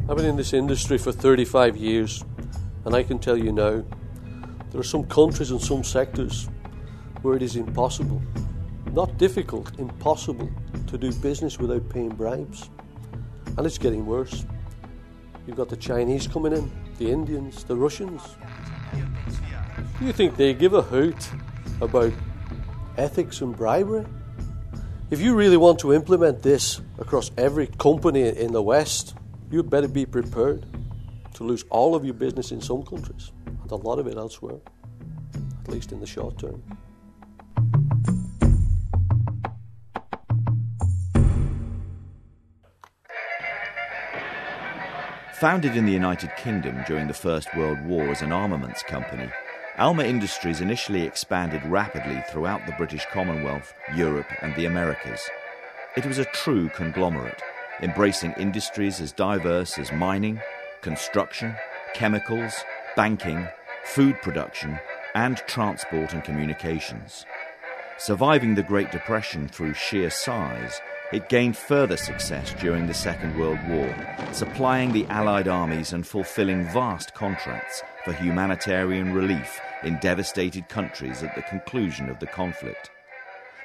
I've been in this industry for 35 years, and I can tell you now, there are some countries and some sectors where it is impossible, not difficult, impossible to do business without paying bribes. And it's getting worse. You've got the Chinese coming in, the Indians, the Russians. Do you think they give a hoot about ethics and bribery? If you really want to implement this across every company in the West, you'd better be prepared to lose all of your business in some countries and a lot of it elsewhere, at least in the short term. Founded in the United Kingdom during the First World War as an armaments company, Alma Industries initially expanded rapidly throughout the British Commonwealth, Europe and the Americas. It was a true conglomerate, embracing industries as diverse as mining, construction, chemicals, banking, food production and transport and communications. Surviving the Great Depression through sheer size, it gained further success during the Second World War, supplying the Allied armies and fulfilling vast contracts for humanitarian relief in devastated countries at the conclusion of the conflict.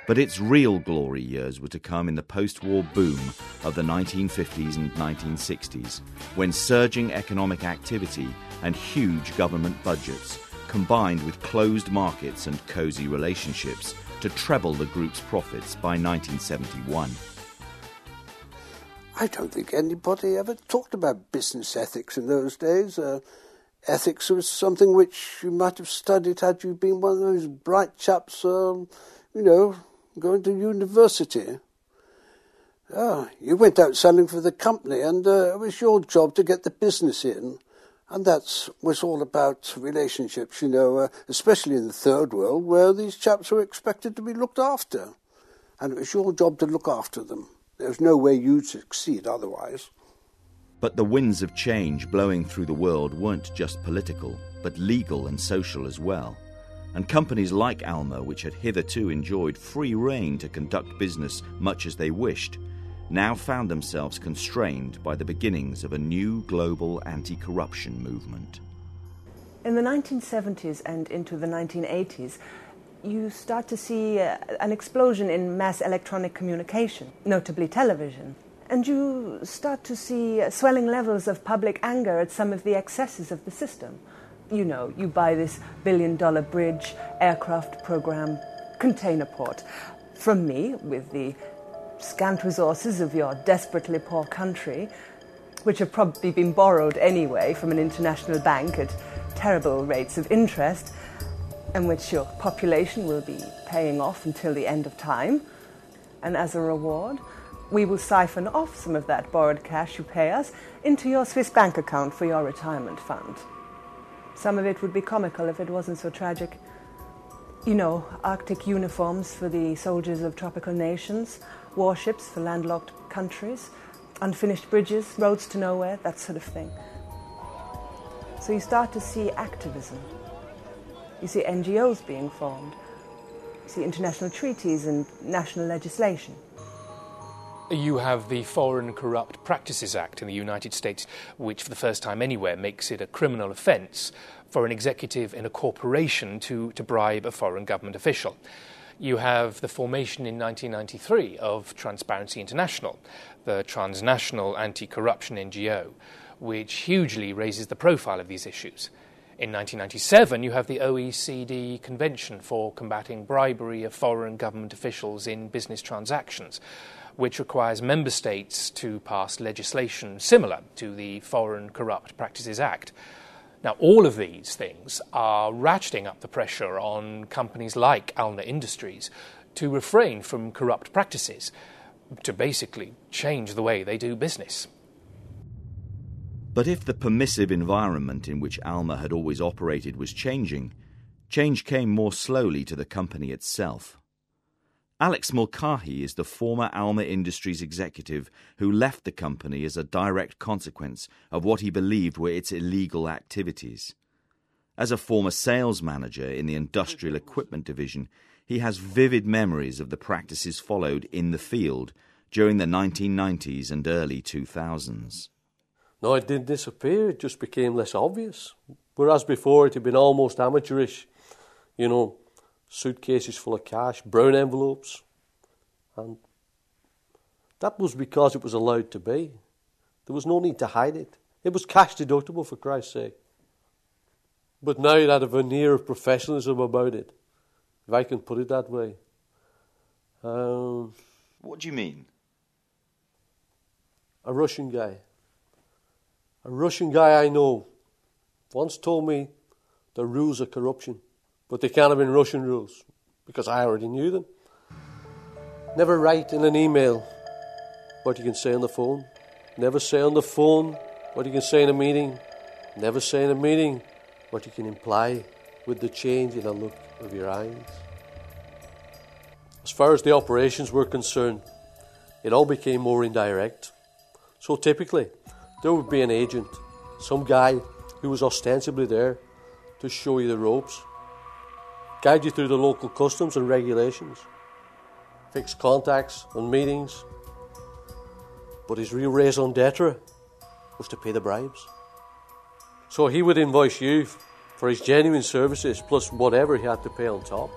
But its real glory years were to come in the post-war boom of the 1950s and 1960s, when surging economic activity and huge government budgets combined with closed markets and cosy relationships to treble the group's profits by 1971. I don't think anybody ever talked about business ethics in those days. Ethics was something which you might have studied had you been one of those bright chaps, going to university. You went out selling for the company and it was your job to get the business in. And that was all about relationships, especially in the Third World, where these chaps were expected to be looked after. And it was your job to look after them. There was no way you'd succeed otherwise. But the winds of change blowing through the world weren't just political, but legal and social as well. And companies like Alma, which had hitherto enjoyed free rein to conduct business much as they wished, now found themselves constrained by the beginnings of a new global anti-corruption movement. In the 1970s and into the 1980s, you start to see an explosion in mass electronic communication, notably television. And you start to see swelling levels of public anger at some of the excesses of the system. You buy this billion-dollar bridge, aircraft program, container port from me with the scant resources of your desperately poor country, which have probably been borrowed anyway from an international bank at terrible rates of interest, and which your population will be paying off until the end of time. And as a reward, we will siphon off some of that borrowed cash you pay us into your Swiss bank account for your retirement fund. Some of it would be comical if it wasn't so tragic. Arctic uniforms for the soldiers of tropical nations, warships for landlocked countries, unfinished bridges, roads to nowhere, that sort of thing. So you start to see activism. You see NGOs being formed. You see international treaties and national legislation. You have the Foreign Corrupt Practices Act in the United States, which for the first time anywhere makes it a criminal offence for an executive in a corporation to bribe a foreign government official. You have the formation in 1993 of Transparency International, the transnational anti-corruption NGO, which hugely raises the profile of these issues. In 1997, you have the OECD Convention for Combating Bribery of Foreign Government Officials in Business Transactions, which requires member states to pass legislation similar to the Foreign Corrupt Practices Act. Now, all of these things are ratcheting up the pressure on companies like Alma Industries to refrain from corrupt practices, to basically change the way they do business. But if the permissive environment in which Alma had always operated was changing, change came more slowly to the company itself. Alex Mulcahy is the former Alma Industries executive who left the company as a direct consequence of what he believed were its illegal activities. As a former sales manager in the industrial equipment division, he has vivid memories of the practices followed in the field during the 1990s and early 2000s. No, it didn't disappear, it just became less obvious. Whereas before it had been almost amateurish, you know, suitcases full of cash, brown envelopes. And that was because it was allowed to be. There was no need to hide it. It was cash deductible, for Christ's sake. But now it had a veneer of professionalism about it, if I can put it that way. What do you mean? A Russian guy I know once told me the rules of corruption, but they can't have been Russian rules, because I already knew them. Never write in an email what you can say on the phone. Never say on the phone what you can say in a meeting. Never say in a meeting what you can imply with the change in a look of your eyes. As far as the operations were concerned, it all became more indirect. So typically, there would be an agent, some guy who was ostensibly there to show you the ropes, guide you through the local customs and regulations, fix contacts and meetings. But his real raison d'etre was to pay the bribes. So he would invoice you for his genuine services plus whatever he had to pay on top.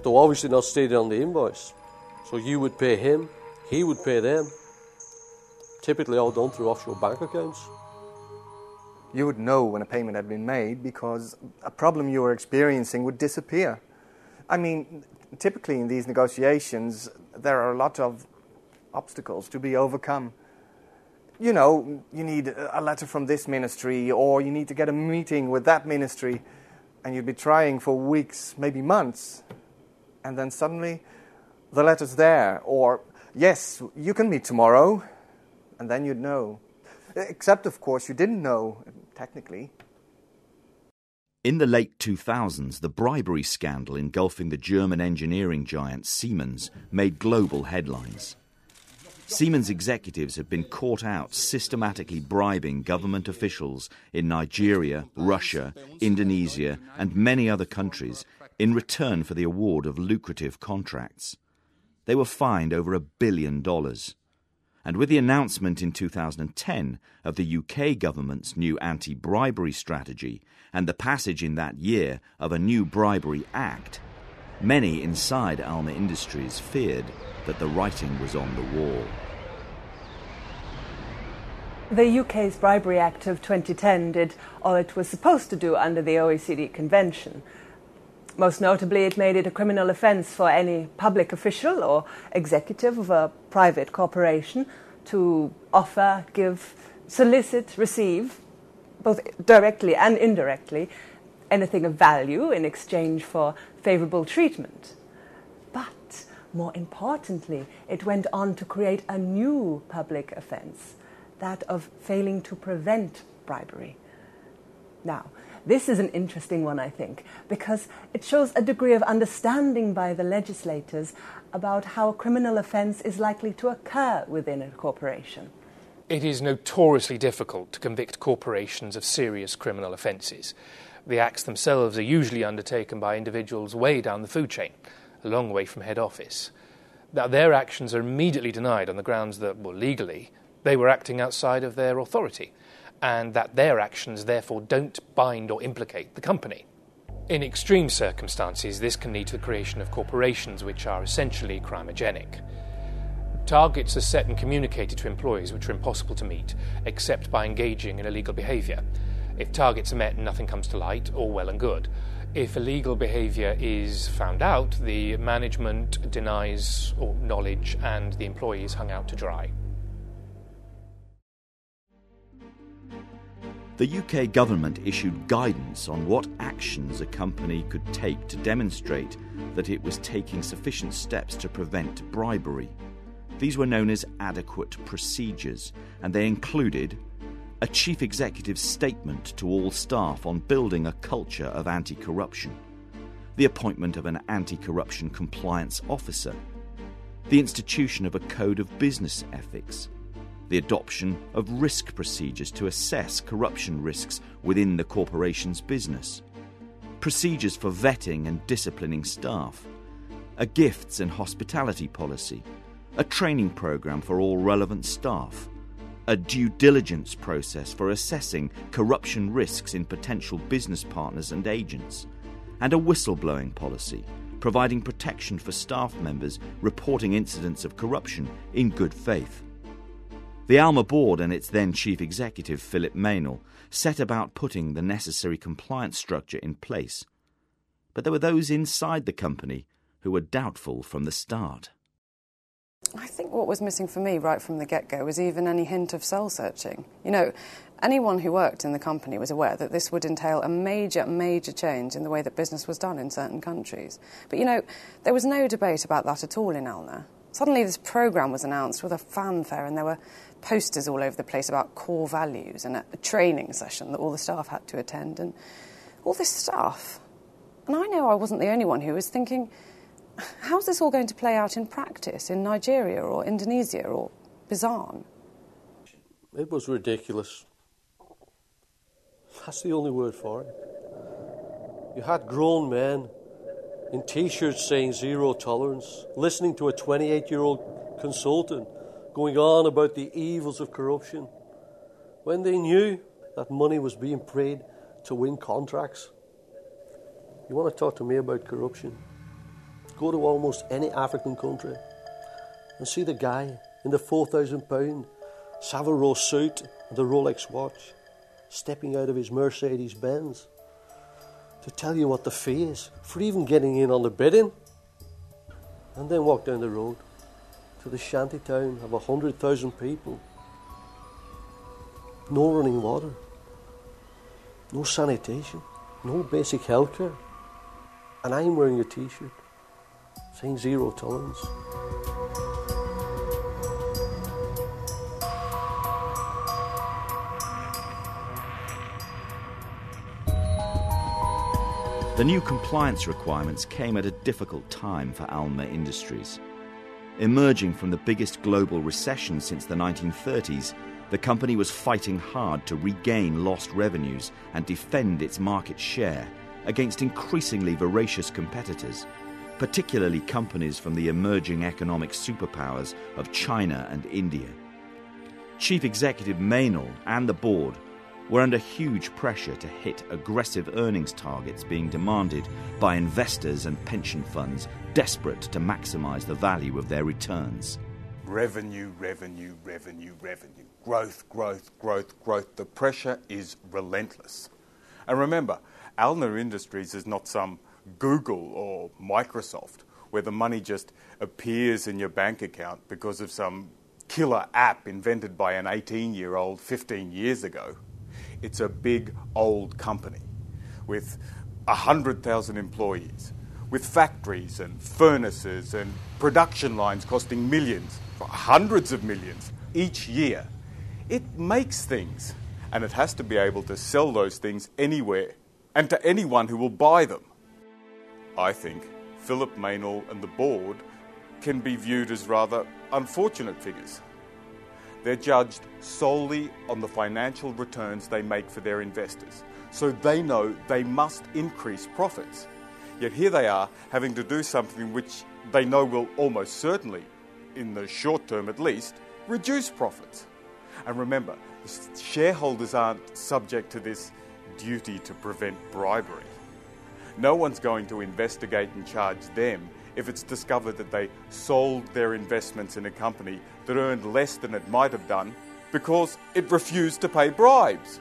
Though obviously not stated on the invoice. So you would pay him, he would pay them. Typically all done through offshore bank accounts. You would know when a payment had been made because a problem you were experiencing would disappear. I mean, typically in these negotiations, there are a lot of obstacles to be overcome. You know, you need a letter from this ministry, or you need to get a meeting with that ministry, and you'd be trying for weeks, maybe months, and then suddenly the letter's there, or, yes, you can meet tomorrow, and then you'd know. Except, of course, you didn't know, technically. In the late 2000s, the bribery scandal engulfing the German engineering giant Siemens made global headlines. Siemens executives had been caught out systematically bribing government officials in Nigeria, Russia, Indonesia, and many other countries in return for the award of lucrative contracts. They were fined over $1 billion. And with the announcement in 2010 of the UK government's new anti-bribery strategy and the passage in that year of a new Bribery Act, many inside Alma Industries feared that the writing was on the wall. The UK's Bribery Act of 2010 did all it was supposed to do under the OECD Convention. Most notably, it made it a criminal offence for any public official or executive of a private corporation to offer, give, solicit, receive, both directly and indirectly, anything of value in exchange for favourable treatment. But, more importantly, it went on to create a new public offence, that of failing to prevent bribery. Now, this is an interesting one, I think, because it shows a degree of understanding by the legislators about how a criminal offence is likely to occur within a corporation. It is notoriously difficult to convict corporations of serious criminal offences. The acts themselves are usually undertaken by individuals way down the food chain, a long way from head office. Now, their actions are immediately denied on the grounds that, well, legally, they were acting outside of their authority, and that their actions therefore don't bind or implicate the company. In extreme circumstances, this can lead to the creation of corporations which are essentially crimogenic. Targets are set and communicated to employees which are impossible to meet, except by engaging in illegal behaviour. If targets are met and nothing comes to light, all well and good. If illegal behaviour is found out, the management denies knowledge and the employee is hung out to dry. The UK government issued guidance on what actions a company could take to demonstrate that it was taking sufficient steps to prevent bribery. These were known as adequate procedures, and they included a chief executive's statement to all staff on building a culture of anti-corruption, the appointment of an anti-corruption compliance officer, the institution of a code of business ethics, the adoption of risk procedures to assess corruption risks within the corporation's business, procedures for vetting and disciplining staff, a gifts and hospitality policy, a training programme for all relevant staff, a due diligence process for assessing corruption risks in potential business partners and agents, and a whistleblowing policy, providing protection for staff members reporting incidents of corruption in good faith. The Alma board and its then chief executive, Philip Meynell, set about putting the necessary compliance structure in place. But there were those inside the company who were doubtful from the start. I think what was missing for me right from the get-go was even any hint of soul-searching. You know, anyone who worked in the company was aware that this would entail a major change in the way that business was done in certain countries. But, you know, there was no debate about that at all in Alma. Suddenly this programme was announced with a fanfare, and there were posters all over the place about core values and a training session that all the staff had to attend, and all this stuff. And I know I wasn't the only one who was thinking, how's this all going to play out in practice in Nigeria or Indonesia or Bizan? It was ridiculous. That's the only word for it. You had grown men in T-shirts saying zero tolerance, listening to a 28-year-old consultant going on about the evils of corruption, when they knew that money was being paid to win contracts. You want to talk to me about corruption? Go to almost any African country and see the guy in the £4,000 Savile Row suit and the Rolex watch stepping out of his Mercedes-Benz to tell you what the fee is for even getting in on the bidding, and then walk down the road to the shanty town of 100,000 people. No running water, no sanitation, no basic health care, and I'm wearing a T-shirt saying zero tolerance. The new compliance requirements came at a difficult time for Alma Industries. Emerging from the biggest global recession since the 1930s, the company was fighting hard to regain lost revenues and defend its market share against increasingly voracious competitors, particularly companies from the emerging economic superpowers of China and India. Chief Executive Meynell and the board were under huge pressure to hit aggressive earnings targets being demanded by investors and pension funds desperate to maximise the value of their returns. Revenue, revenue, revenue, revenue. Growth, growth, growth, growth. The pressure is relentless. And remember, Alma Industries is not some Google or Microsoft where the money just appears in your bank account because of some killer app invented by an 18-year-old 15 years ago. It's a big, old company with 100,000 employees, with factories and furnaces and production lines costing millions, hundreds of millions each year. It makes things, and it has to be able to sell those things anywhere and to anyone who will buy them. I think Philip Meynell and the board can be viewed as rather unfortunate figures. They're judged solely on the financial returns they make for their investors, so they know they must increase profits. Yet here they are having to do something which they know will almost certainly, in the short term at least, reduce profits. And remember, the shareholders aren't subject to this duty to prevent bribery. No one's going to investigate and charge them if it's discovered that they sold their investments in a company that earned less than it might have done because it refused to pay bribes.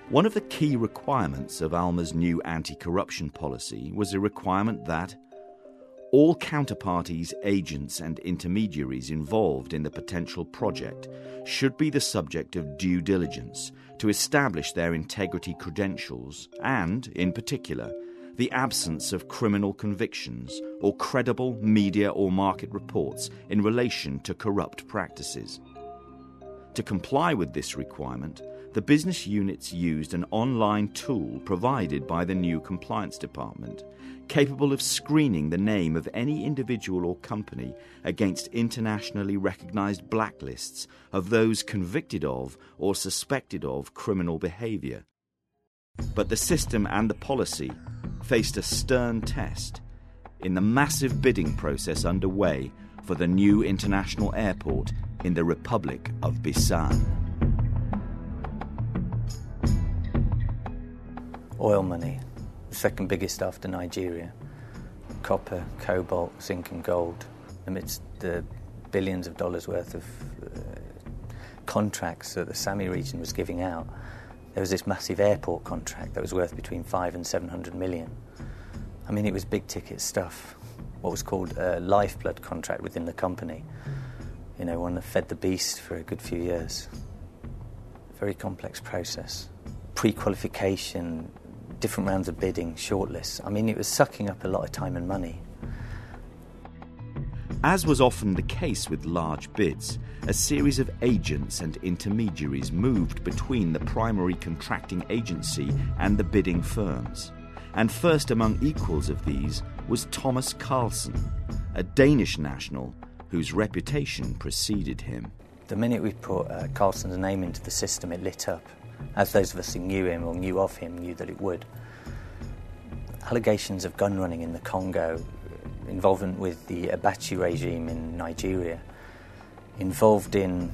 One of the key requirements of Alma's new anti-corruption policy was a requirement that all counterparties, agents and intermediaries involved in the potential project should be the subject of due diligence to establish their integrity credentials and, in particular, the absence of criminal convictions or credible media or market reports in relation to corrupt practices. To comply with this requirement, the business units used an online tool provided by the new compliance department, capable of screening the name of any individual or company against internationally recognised blacklists of those convicted of or suspected of criminal behaviour. But the system and the policy faced a stern test in the massive bidding process underway for the new international airport in the Republic of Bisan. Oil money, the second biggest after Nigeria. Copper, cobalt, zinc and gold. Amidst the billions of dollars worth of contracts that the Sami region was giving out, there was this massive airport contract that was worth between 5 and 700 million. I mean, it was big ticket stuff. What was called a lifeblood contract within the company. You know, one that fed the beast for a good few years. Very complex process. Pre-qualification, different rounds of bidding, shortlists. I mean, it was sucking up a lot of time and money. As was often the case with large bids, a series of agents and intermediaries moved between the primary contracting agency and the bidding firms. And first among equals of these was Thomas Carlsen, a Danish national whose reputation preceded him. The minute we put Carlsen's name into the system, it lit up. As those of us who knew him or knew of him knew that it would. Allegations of gun running in the Congo, involvement with the Abacha regime in Nigeria, involved in,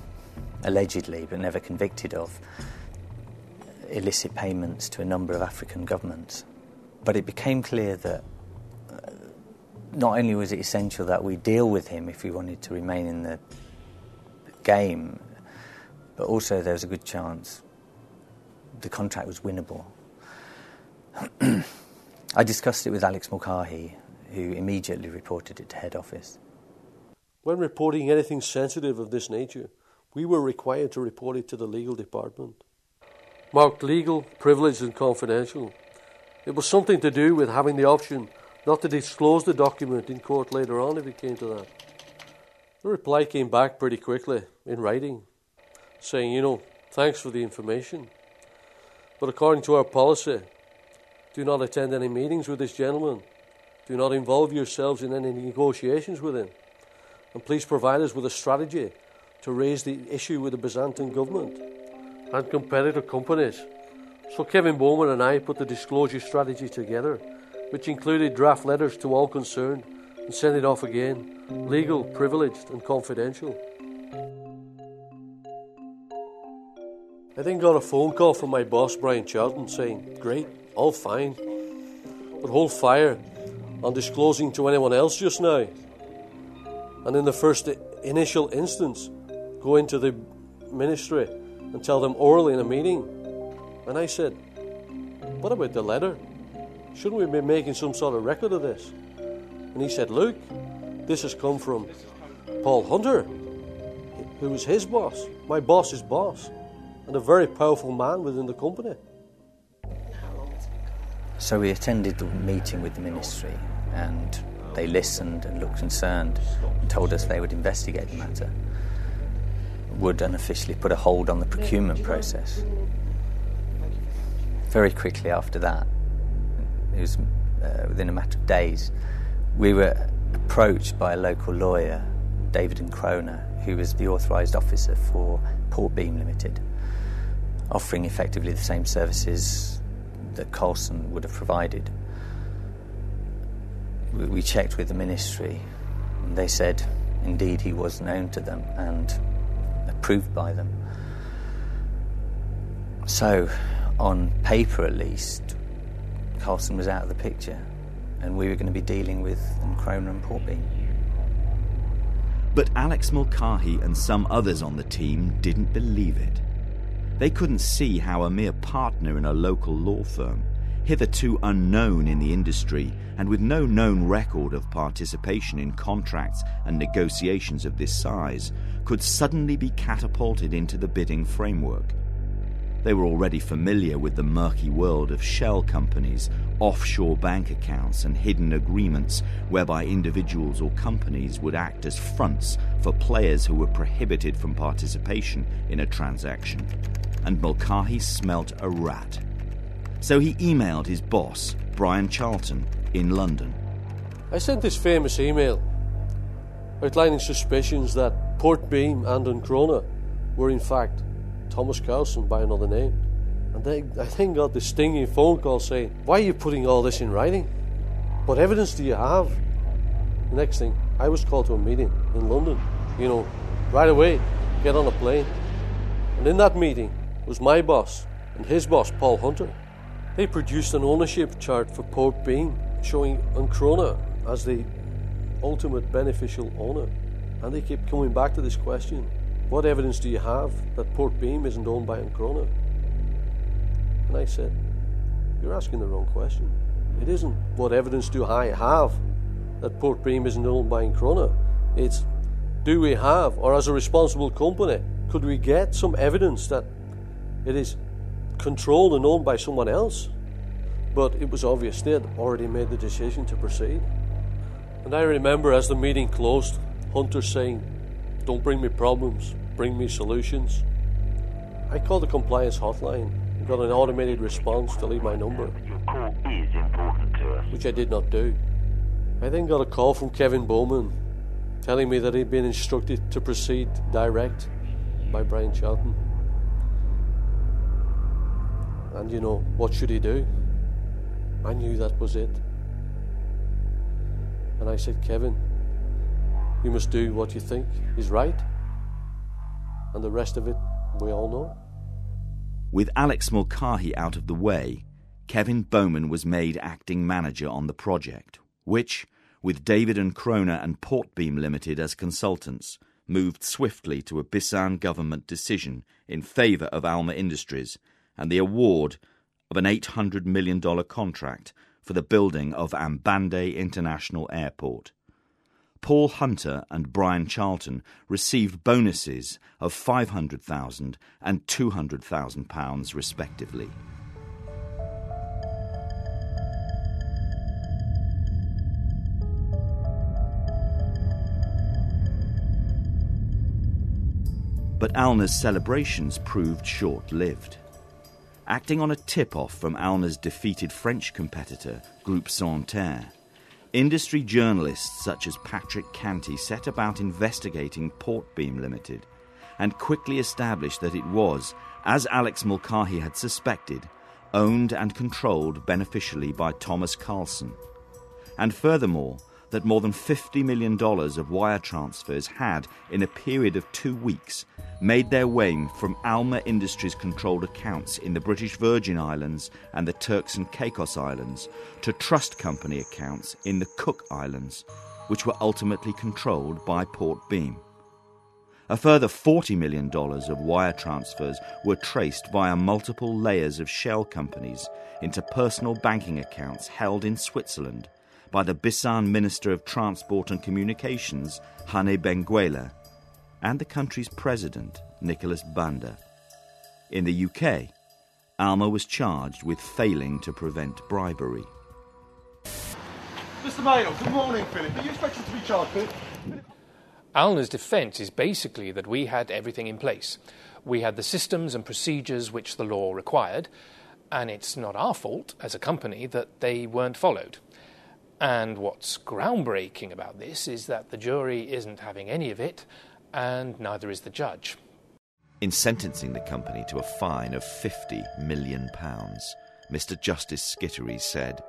allegedly but never convicted of, illicit payments to a number of African governments. But it became clear that not only was it essential that we deal with him if we wanted to remain in the game, but also there was a good chance the contract was winnable. I discussed it with Alex Mulcahy, who immediately reported it to head office. When reporting anything sensitive of this nature, we were required to report it to the legal department. Marked legal, privileged and confidential. It was something to do with having the option not to disclose the document in court later on if it came to that. The reply came back pretty quickly, in writing, saying, thanks for the information, but according to our policy, do not attend any meetings with this gentleman. Do not involve yourselves in any negotiations with him. And please provide us with a strategy to raise the issue with the Byzantine government and competitor companies. So Kevin Bowman and I put the disclosure strategy together, which included draft letters to all concerned and sent it off again, legal, privileged and confidential. I then got a phone call from my boss, Brian Charlton, saying, great, all fine, but hold fire on disclosing to anyone else just now. And in the first initial instance, go into the ministry and tell them orally in a meeting. And I said, what about the letter? Shouldn't we be making some sort of record of this? And he said, look, this has come from Paul Hunter, who was his boss, my boss's boss, and a very powerful man within the company. So we attended the meeting with the ministry, and they listened and looked concerned and told us they would investigate the matter, would unofficially put a hold on the procurement process. Very quickly after that, it was within a matter of days, we were approached by a local lawyer, David and Kroner, who was the authorised officer for Portbeam Limited, offering effectively the same services that Carlsen would have provided. We checked with the ministry, and they said indeed he was known to them and approved by them. So, on paper at least, Carlsen was out of the picture, and we were going to be dealing with Kroner and Portbeam. But Alex Mulcahy and some others on the team didn't believe it. They couldn't see how a mere partner in a local law firm, hitherto unknown in the industry and with no known record of participation in contracts and negotiations of this size, could suddenly be catapulted into the bidding framework. They were already familiar with the murky world of shell companies, offshore bank accounts and hidden agreements whereby individuals or companies would act as fronts for players who were prohibited from participation in a transaction. And Mulcahy smelt a rat. So he emailed his boss, Brian Charlton, in London. I sent this famous email outlining suspicions that Portbeam and Kroner were in fact Thomas Carlsen by another name. And I then got this stinging phone call saying, why are you putting all this in writing? What evidence do you have? The next thing, I was called to a meeting in London. You know, right away, get on a plane. And in that meeting was my boss and his boss, Paul Hunter. They produced an ownership chart for Port Beam showing Uncrona as the ultimate beneficial owner. And they kept coming back to this question: what evidence do you have that Port Beam isn't owned by Uncrona? And I said, you're asking the wrong question. It isn't what evidence do I have that Port Beam isn't owned by Uncrona. It's, do we have, or as a responsible company, could we get some evidence that it is controlled and owned by someone else? But it was obvious they had already made the decision to proceed. And I remember as the meeting closed, Hunter saying, don't bring me problems, bring me solutions. I called the compliance hotline and got an automated response to leave my number, Your call is important to us. which I did not do. I then got a call from Kevin Bowman telling me that he'd been instructed to proceed direct by Brian Charlton. And you know, what should he do? I knew that was it. And I said, Kevin, you must do what you think is right. And the rest of it, we all know. With Alex Mulcahy out of the way, Kevin Bowman was made acting manager on the project, which, with David Uncrona and Portbeam Limited as consultants, moved swiftly to a Bisan government decision in favour of Alma Industries and the award of an $800 million contract for the building of Ambande International Airport. Paul Hunter and Brian Charlton received bonuses of £500,000 and £200,000 respectively. But Alna's celebrations proved short-lived. Acting on a tip-off from Alna's defeated French competitor, Groupe Santerre, industry journalists such as Patrick Canty set about investigating Portbeam Limited and quickly established that it was, as Alex Mulcahy had suspected, owned and controlled beneficially by Thomas Carlson. And furthermore, that more than $50 million of wire transfers had, in a period of 2 weeks, made their way from Alma Industries-controlled accounts in the British Virgin Islands and the Turks and Caicos Islands to trust company accounts in the Cook Islands, which were ultimately controlled by Portbeam. A further $40 million of wire transfers were traced via multiple layers of shell companies into personal banking accounts held in Switzerland by the Bisan Minister of Transport and Communications, Hane Benguela, and the country's president, Nicholas Banda. In the UK, Alma was charged with failing to prevent bribery. Mr. Mayo, good morning, Philip. Are you expected to be charged, Philip? Alna's defence is basically that we had everything in place. We had the systems and procedures which the law required, and it's not our fault as a company that they weren't followed. And what's groundbreaking about this is that the jury isn't having any of it, and neither is the judge. In sentencing the company to a fine of £50 million, Mr. Justice Skittery said,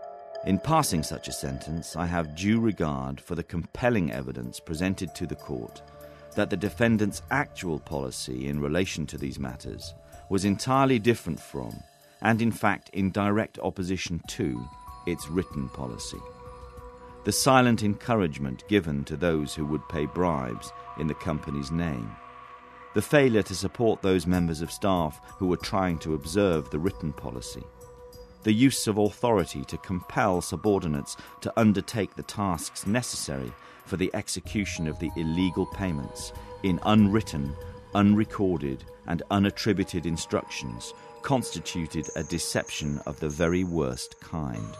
"In passing such a sentence, I have due regard for the compelling evidence presented to the court that the defendant's actual policy in relation to these matters was entirely different from, and in fact in direct opposition to, its written policy. The silent encouragement given to those who would pay bribes in the company's name, the failure to support those members of staff who were trying to observe the written policy, the use of authority to compel subordinates to undertake the tasks necessary for the execution of the illegal payments in unwritten, unrecorded and unattributed instructions constituted a deception of the very worst kind.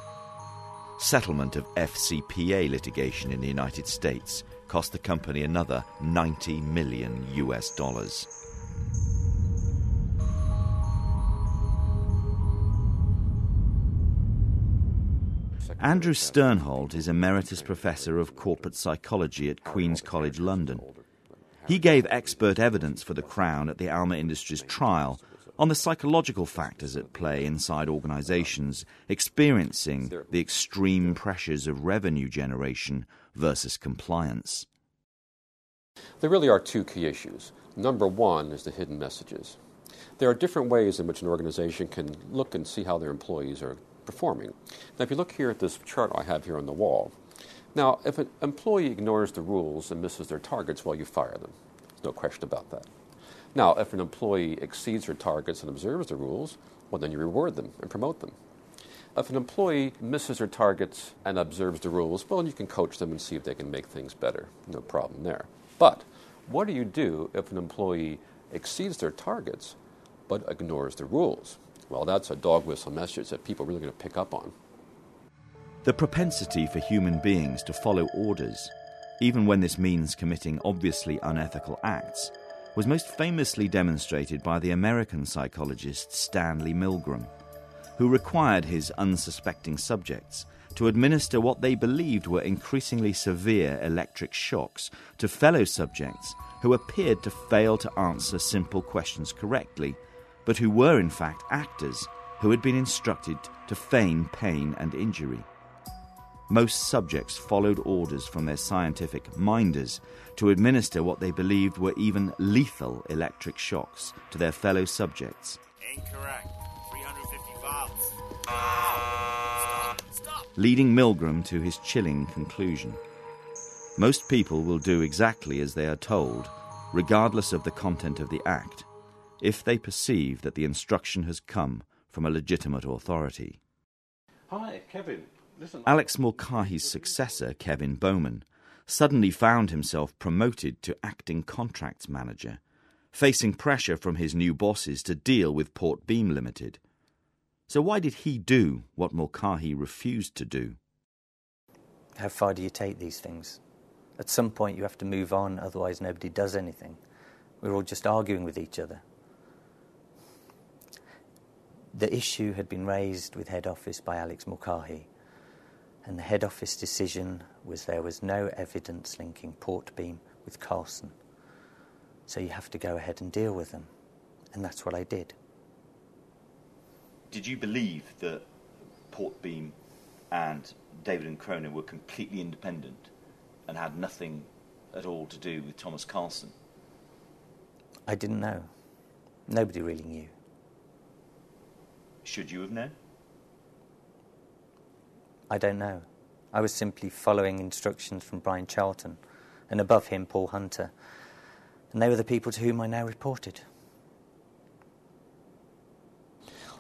Settlement of FCPA litigation in the United States cost the company another $90 million. Andrew Sternhold is Emeritus Professor of Corporate Psychology at Queen's College London. He gave expert evidence for the Crown at the Alma Industries trial on the psychological factors at play inside organisations experiencing the extreme pressures of revenue generation versus compliance. There really are two key issues. Number one is the hidden messages. There are different ways in which an organization can look and see how their employees are performing. Now, if you look here at this chart I have here on the wall, now, if an employee ignores the rules and misses their targets, well, you fire them. There's no question about that. Now, if an employee exceeds their targets and observes the rules, well, then you reward them and promote them. If an employee misses their targets and observes the rules, well, you can coach them and see if they can make things better. No problem there. But what do you do if an employee exceeds their targets but ignores the rules? Well, that's a dog whistle message that people are really going to pick up on. The propensity for human beings to follow orders, even when this means committing obviously unethical acts, was most famously demonstrated by the American psychologist Stanley Milgram, who required his unsuspecting subjects to administer what they believed were increasingly severe electric shocks to fellow subjects who appeared to fail to answer simple questions correctly, but who were in fact actors who had been instructed to feign pain and injury. Most subjects followed orders from their scientific minders to administer what they believed were even lethal electric shocks to their fellow subjects. Incorrect. 350 volts. Stop. Leading Milgram to his chilling conclusion. Most people will do exactly as they are told, regardless of the content of the act, if they perceive that the instruction has come from a legitimate authority. Hi, Kevin. Listen. Alex Mulcahy's successor, Kevin Bowman, suddenly found himself promoted to acting contracts manager, facing pressure from his new bosses to deal with Port Beam Limited. So why did he do what Mulcahy refused to do? How far do you take these things? At some point you have to move on, otherwise nobody does anything. We're all just arguing with each other. The issue had been raised with head office by Alex Mulcahy, and the head office decision was there was no evidence linking Port Beam with Carlson. So you have to go ahead and deal with them. And that's what I did. Did you believe that Port Beam and David and Cronin were completely independent and had nothing at all to do with Thomas Carlson? I didn't know. Nobody really knew. Should you have known? I don't know. I was simply following instructions from Brian Charlton, and above him Paul Hunter, and they were the people to whom I now reported.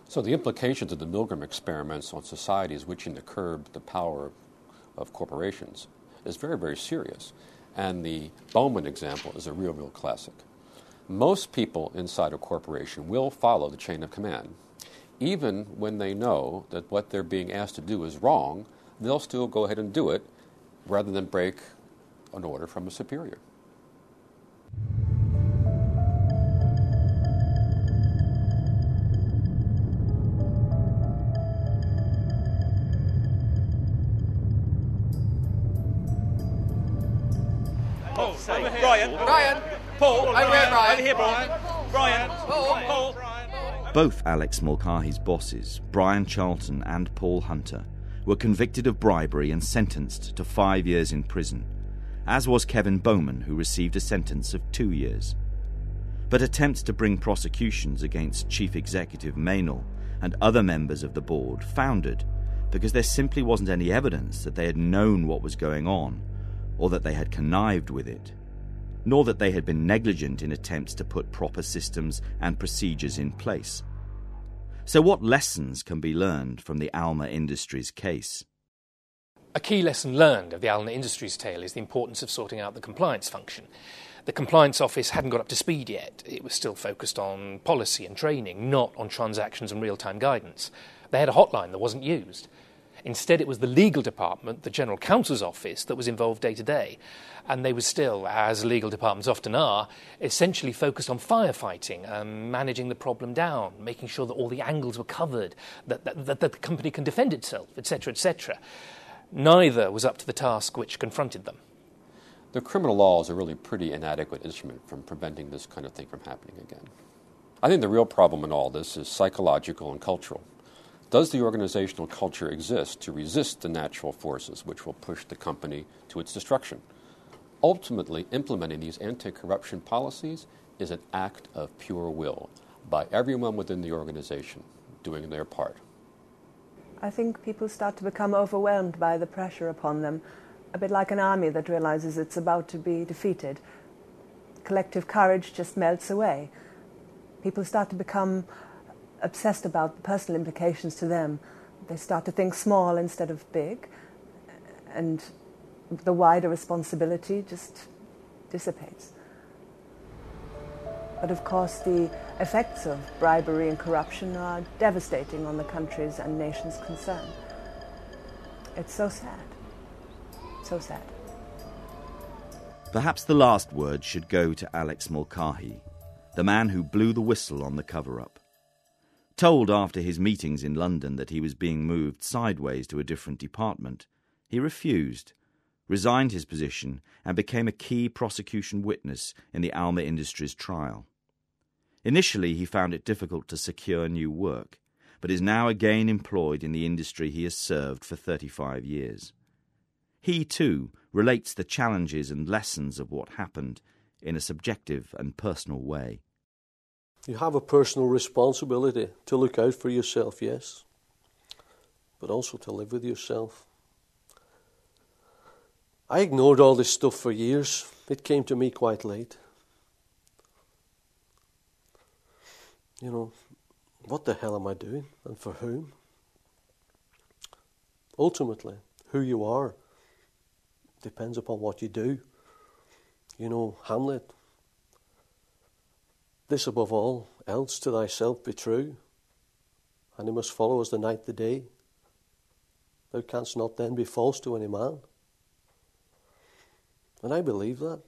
So the implications of the Milgram experiments on societies wishing to curb the power of corporations is very, very serious. And the Bowman example is a real, real classic. Most people inside a corporation will follow the chain of command. Even when they know that what they're being asked to do is wrong, they'll still go ahead and do it rather than break an order from a superior. Paul, over here. Brian. Paul, over here, Brian. Over here, Brian. Paul. Both Alex Mulcahy's bosses, Brian Charlton and Paul Hunter, were convicted of bribery and sentenced to 5 years in prison, as was Kevin Bowman, who received a sentence of 2 years. But attempts to bring prosecutions against Chief Executive Meynell and other members of the board foundered because there simply wasn't any evidence that they had known what was going on or that they had connived with it, nor that they had been negligent in attempts to put proper systems and procedures in place. So what lessons can be learned from the Alma Industries case? A key lesson learned of the Alma Industries tale is the importance of sorting out the compliance function. The compliance office hadn't got up to speed yet. It was still focused on policy and training, not on transactions and real-time guidance. They had a hotline that wasn't used. Instead, it was the legal department, the General Counsel's office, that was involved day to day. And they were still, as legal departments often are, essentially focused on firefighting, managing the problem down, making sure that all the angles were covered, that the company can defend itself, etc., etc. Neither was up to the task which confronted them. The criminal law is a really pretty inadequate instrument from preventing this kind of thing from happening again. I think the real problem in all this is psychological and cultural. Does the organizational culture exist to resist the natural forces which will push the company to its destruction? Ultimately, implementing these anti-corruption policies is an act of pure will by everyone within the organization doing their part. I think people start to become overwhelmed by the pressure upon them, a bit like an army that realizes it's about to be defeated. Collective courage just melts away. People start to become obsessed about the personal implications to them. They start to think small instead of big, and the wider responsibility just dissipates. But of course, the effects of bribery and corruption are devastating on the countries and nations concerned. It's so sad. So sad. Perhaps the last word should go to Alex Mulcahy, the man who blew the whistle on the cover-up. Told after his meetings in London that he was being moved sideways to a different department, he refused, resigned his position, and became a key prosecution witness in the Alma Industries trial. Initially, he found it difficult to secure new work, but is now again employed in the industry he has served for 35 years. He, too, relates the challenges and lessons of what happened in a subjective and personal way. You have a personal responsibility to look out for yourself, yes, but also to live with yourself. I ignored all this stuff for years. It came to me quite late. You know, what the hell am I doing and for whom? Ultimately, who you are depends upon what you do. You know, Hamlet, this above all else to thyself be true, and it must follow as the night the day. Thou canst not then be false to any man. And I believe that.